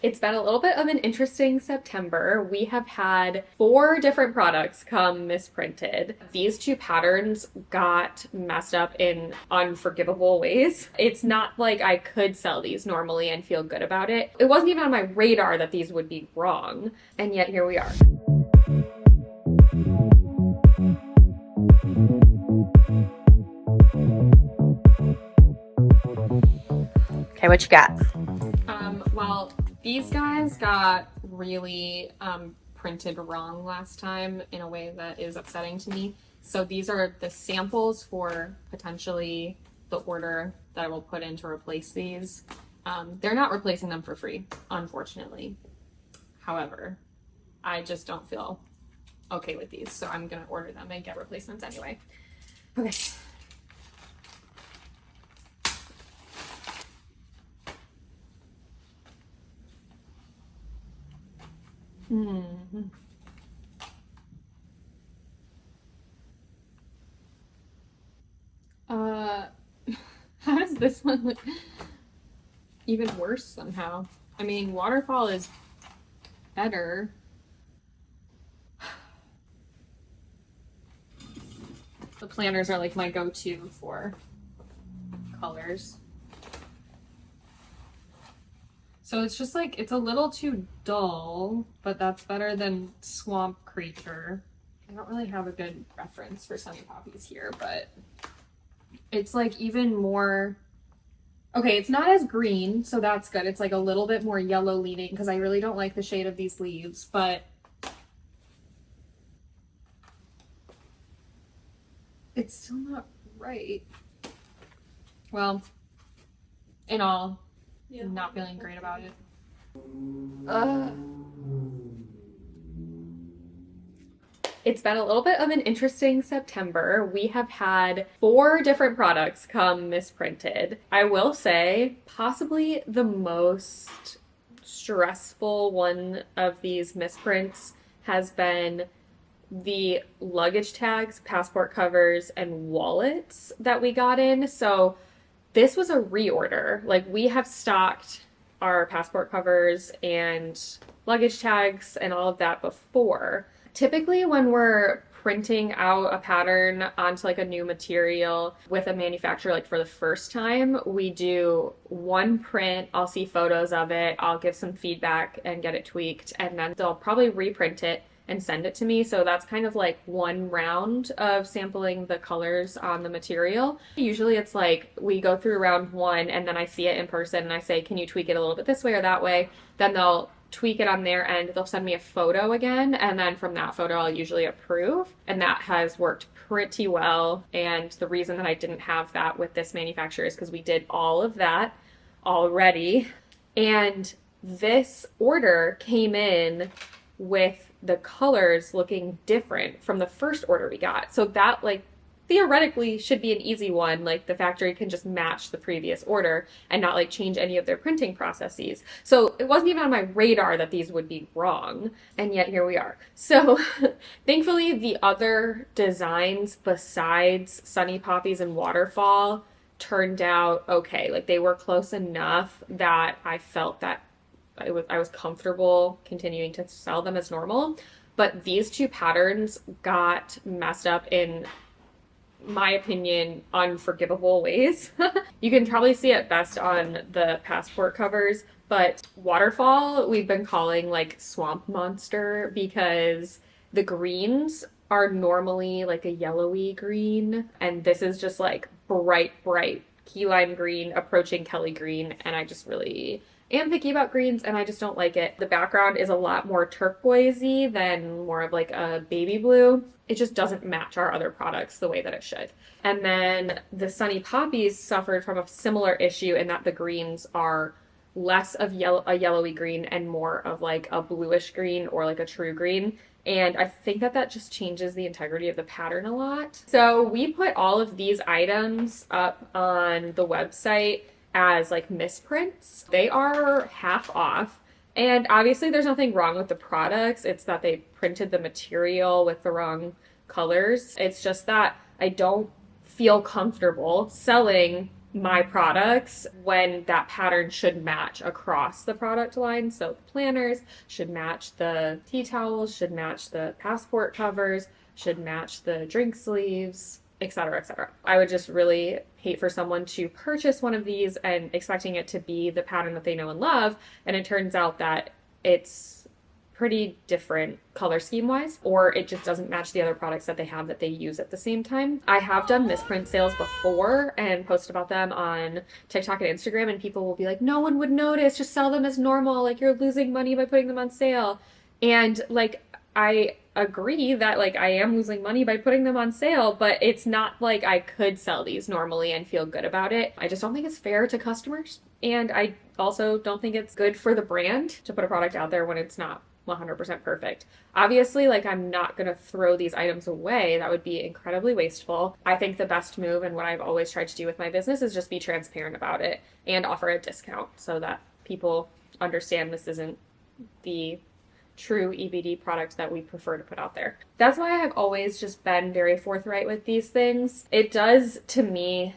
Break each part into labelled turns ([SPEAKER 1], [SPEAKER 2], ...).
[SPEAKER 1] It's been a little bit of an interesting September. We have had 4 different products come misprinted. These 2 patterns got messed up in unforgivable ways. It's not like I could sell these normally and feel good about it. It wasn't even on my radar that these would be wrong, and yet here we are.
[SPEAKER 2] Okay, what you got?
[SPEAKER 1] Well, these guys got really printed wrong last time in a way that is upsetting to me. So these are the samples for potentially the order that I will put in to replace these. They're not replacing them for free, unfortunately. However, I just don't feel okay with these, so I'm gonna order them and get replacements anyway. Okay. Mm-hmm. Uh, how does this one look even worse somehow? I mean, waterfall is better. The planners are like my go-to for colors. So it's just like, it's a little too dull, but that's better than Swamp Creature. I don't really have a good reference for Sunny Poppies here, but it's like even more, okay, it's not as green, so that's good. It's like a little bit more yellow leaning because I really don't like the shade of these leaves, but it's still not right. Well, in all, not feeling great about it. It's been a little bit of an interesting September. We have had 4 different products come misprinted. I will say, possibly the most stressful one of these misprints has been the luggage tags, passport covers, and wallets that we got in. So this was a reorder. Like, we have stocked our passport covers and luggage tags and all of that before. Typically, when we're printing out a pattern onto like a new material with a manufacturer, like for the first time, we do one print. I'll see photos of it, I'll give some feedback and get it tweaked, and then they'll probably reprint it and send it to me. So that's kind of like one round of sampling the colors on the material. Usually it's like we go through round 1 and then I see it in person and I say, can you tweak it a little bit this way or that way? Then they'll tweak it on their end. They'll send me a photo again, and then from that photo I'll usually approve, and that has worked pretty well. And the reason that I didn't have that with this manufacturer is because we did all of that already, and this order came in with the colors looking different from the first order we got. So that, like, theoretically should be an easy one. Like, the factory can just match the previous order and not like change any of their printing processes. So it wasn't even on my radar that these would be wrong, and yet here we are. So thankfully the other designs besides Sunny Poppies and Waterfall turned out okay. Like, they were close enough that I felt that I was comfortable continuing to sell them as normal. But these 2 patterns got messed up in, my opinion, unforgivable ways. You can probably see it best on the passport covers, but Waterfall we've been calling like Swamp Monster because the greens are normally like a yellowy green, and this is just like bright key lime green approaching Kelly green, and I just really am picky about greens and I just don't like it. The background is a lot more turquoisey than more of like a baby blue. It just doesn't match our other products the way that it should. And then the Sunny Poppies suffered from a similar issue in that the greens are less of a yellowy green and more of like a bluish green or like a true green. And I think that that just changes the integrity of the pattern a lot. So we put all of these items up on the website as like misprints. They are half off. And obviously there's nothing wrong with the products. It's that they printed the material with the wrong colors. It's just that I don't feel comfortable selling my products when that pattern should match across the product line. So the planners should match the tea towels, should match the passport covers, should match the drink sleeves, etc., etc. I would just really hate for someone to purchase one of these and expecting it to be the pattern that they know and love, and it turns out that it's pretty different color scheme wise, or it just doesn't match the other products that they have that they use at the same time. I have done misprint sales before and posted about them on TikTok and Instagram, and people will be like, no one would notice, just sell them as normal, like you're losing money by putting them on sale. And like, I agree that like I am losing money by putting them on sale, but it's not like I could sell these normally and feel good about it. I just don't think it's fair to customers. And I also don't think it's good for the brand to put a product out there when it's not 100% perfect. Obviously, like I'm not going to throw these items away. That would be incredibly wasteful. I think the best move and what I've always tried to do with my business is just be transparent about it and offer a discount so that people understand this isn't the true EBD product that we prefer to put out there. That's why I have always just been very forthright with these things. It does, to me,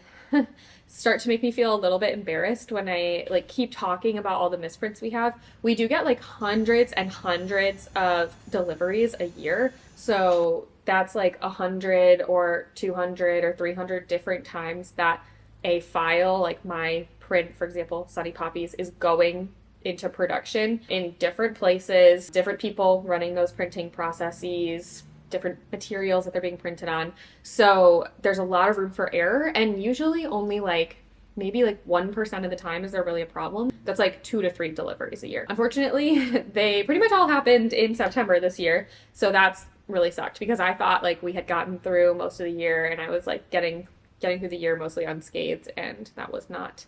[SPEAKER 1] start to make me feel a little bit embarrassed when I like keep talking about all the misprints we have. We do get like hundreds and hundreds of deliveries a year. So that's like 100 or 200 or 300 different times that a file, like my print, for example, Sunny Poppies, is going into production in different places, different people running those printing processes, different materials that they're being printed on. So there's a lot of room for error, and usually only like maybe like 1% of the time is there really a problem. That's like 2 to 3 deliveries a year. Unfortunately, they pretty much all happened in September this year. So that's really sucked because I thought like we had gotten through most of the year and I was like getting through the year mostly unscathed, and that was not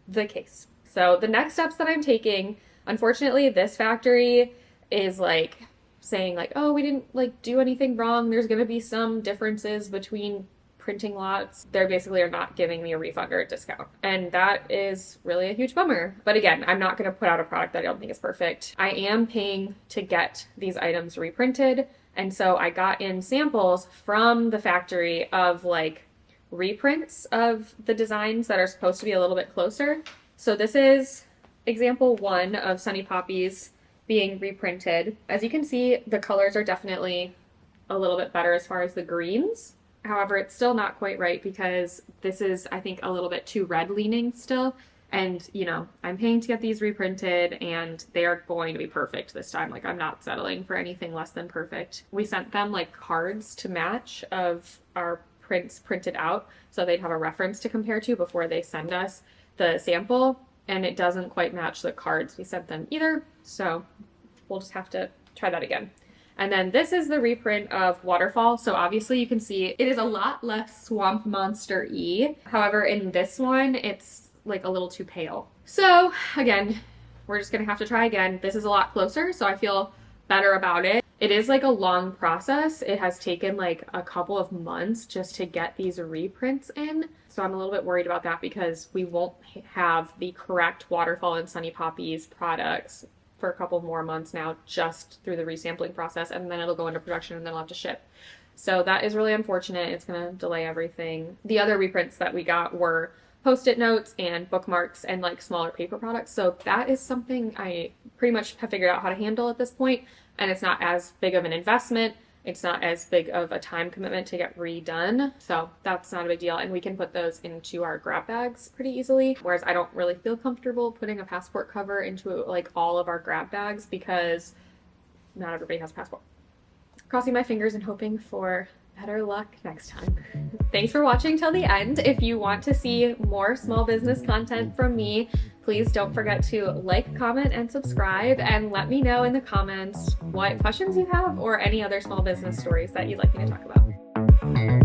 [SPEAKER 1] the case. So the next steps that I'm taking, unfortunately, this factory is like saying like, oh, we didn't like do anything wrong. There's going to be some differences between printing lots. They basically are not giving me a refund or a discount. And that is really a huge bummer. But again, I'm not going to put out a product that I don't think is perfect. I am paying to get these items reprinted. And so I got in samples from the factory of like reprints of the designs that are supposed to be a little bit closer. So this is example 1 of Sunny Poppies being reprinted. As you can see, the colors are definitely a little bit better as far as the greens. However, it's still not quite right because this is, I think, a little bit too red leaning still. And, you know, I'm paying to get these reprinted and they are going to be perfect this time. Like, I'm not settling for anything less than perfect. We sent them like cards to match of our prints printed out so they'd have a reference to compare to before they send us the sample, and it doesn't quite match the cards we sent them either, so we'll just have to try that again. And then this is the reprint of Waterfall. So obviously you can see it is a lot less Swamp Monster-y. However, in this one, it's like a little too pale. So again, we're just gonna have to try again. This is a lot closer, so I feel better about it. It is like a long process. It has taken like a couple of months just to get these reprints in. So I'm a little bit worried about that because we won't have the correct Waterfall and Sunny Poppies products for a couple more months now just through the resampling process, and then it'll go into production and then I'll have to ship. So that is really unfortunate. It's going to delay everything. The other reprints that we got were post-it notes and bookmarks and like smaller paper products. So that is something I pretty much have figured out how to handle at this point, and it's not as big of an investment. It's not as big of a time commitment to get redone. So that's not a big deal. And we can put those into our grab bags pretty easily. Whereas I don't really feel comfortable putting a passport cover into like all of our grab bags because not everybody has a passport. Crossing my fingers and hoping for better luck next time. Thanks for watching till the end. If you want to see more small business content from me, please don't forget to like, comment, and subscribe, and let me know in the comments what questions you have or any other small business stories that you'd like me to talk about.